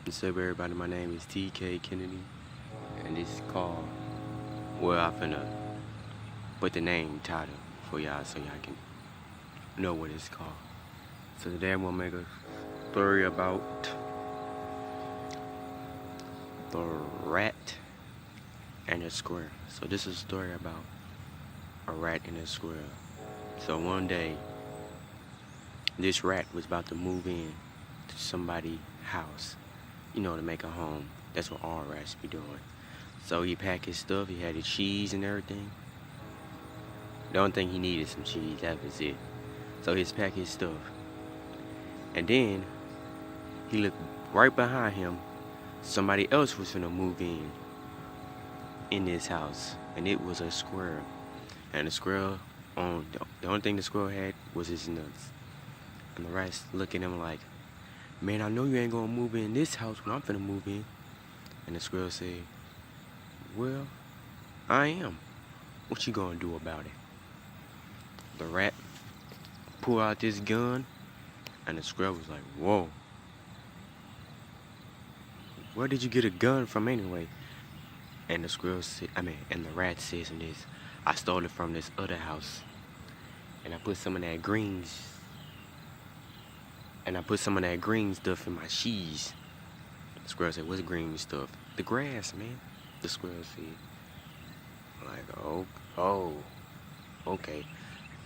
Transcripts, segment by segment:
What's up, everybody? My name is TK Kennedy, and this is called, well, I'm finna put the name title for y'all so y'all can know what it's called. So today I'm gonna make a story about the rat and the squirrel. So this is a story about a rat and a squirrel. So one day, this rat was about to move in to somebody's house, to make a home. That's what all rats be doing. So he packed his stuff, he had his cheese and everything. The only thing he needed some cheese, that was it. So he packed his stuff. And then he looked right behind him. Somebody else was gonna move in this house. And it was a squirrel. And the squirrel, the only thing the squirrel had was his nuts. And the rats look at him like, "Man, I know you ain't gonna move in this house when I'm finna move in." And the squirrel said, "Well, I am. What you gonna do about it?" The rat pulled out this gun, and the squirrel was like, "Whoa. Where did you get a gun from anyway?" And the squirrel said, and the rat says in this, "I stole it from this other house. And I put some of that green stuff in my cheese." The squirrel said, "What's green stuff?" "The grass, man," the squirrel said. Like, oh, okay.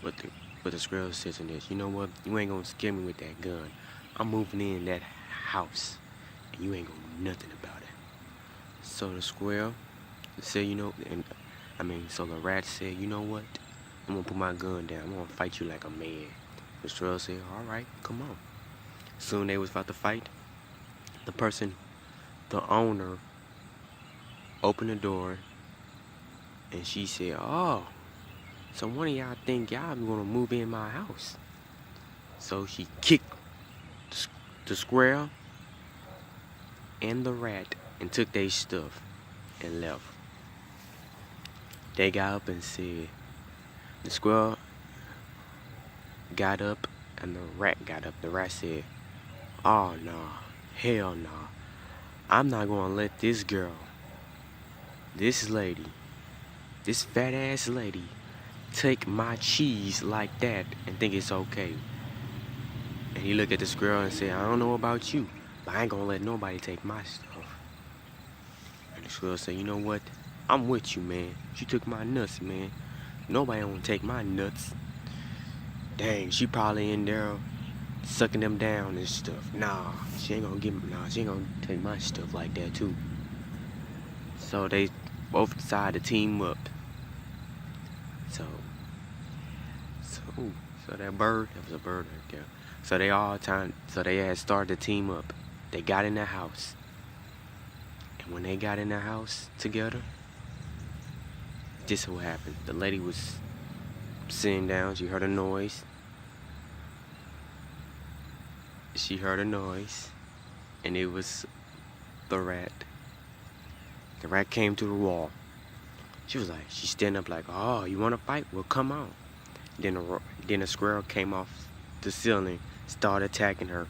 But the squirrel says in this, "You know what? You ain't gonna scare me with that gun. I'm moving in that house, and you ain't gonna do nothing about it." So the squirrel said, so the rat said, "You know what? I'm gonna put my gun down. I'm gonna fight you like a man." The squirrel said, "All right, come on." Soon they was about to fight. The owner, opened the door, and she said, "Oh, so one of y'all think y'all gonna move in my house." So she kicked the squirrel and the rat and took their stuff and left. They got up and said, the squirrel got up and the rat got up. The rat said, "Oh, no, hell no. I'm not gonna let this girl, this lady, this fat ass lady, take my cheese like that and think it's okay." And he looked at the squirrel and said, "I don't know about you, but I ain't gonna let nobody take my stuff." And the squirrel said, "You know what? I'm with you, man. You took my nuts, man. Nobody gonna take my nuts. Dang, she probably in there sucking them down and stuff. Nah, she ain't gonna take my stuff like that too." So they both decided to team up. So that was a bird right there. So they had started to team up. They got in the house. And when they got in the house together, this is what happened. The lady was sitting down, she heard a noise. And it was the rat. The rat came to the wall. She's standing up like, "Oh, you wanna fight? Well, come on." Then a squirrel came off the ceiling, started attacking her,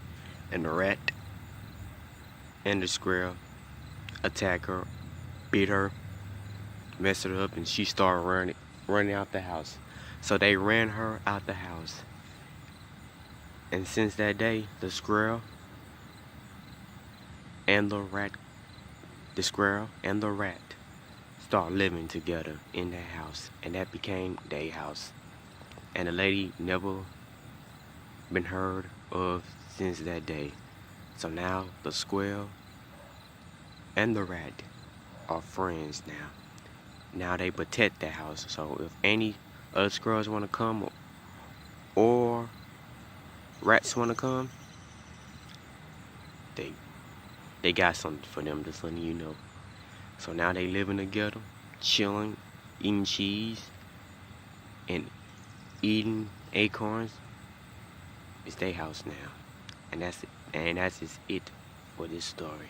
and the rat and the squirrel attacked her, beat her, messed her up, and she started running out the house. So they ran her out the house. And since that day, the squirrel and the rat start living together in that house, and that became their house. And the lady never been heard of since that day. So now the squirrel and the rat are friends now. Now they protect the house. So if any other squirrels want to come or rats want to come, they got something for them, just letting you know. So now they living together, chilling, eating cheese, and eating acorns. It's their house now. And that's just it for this story.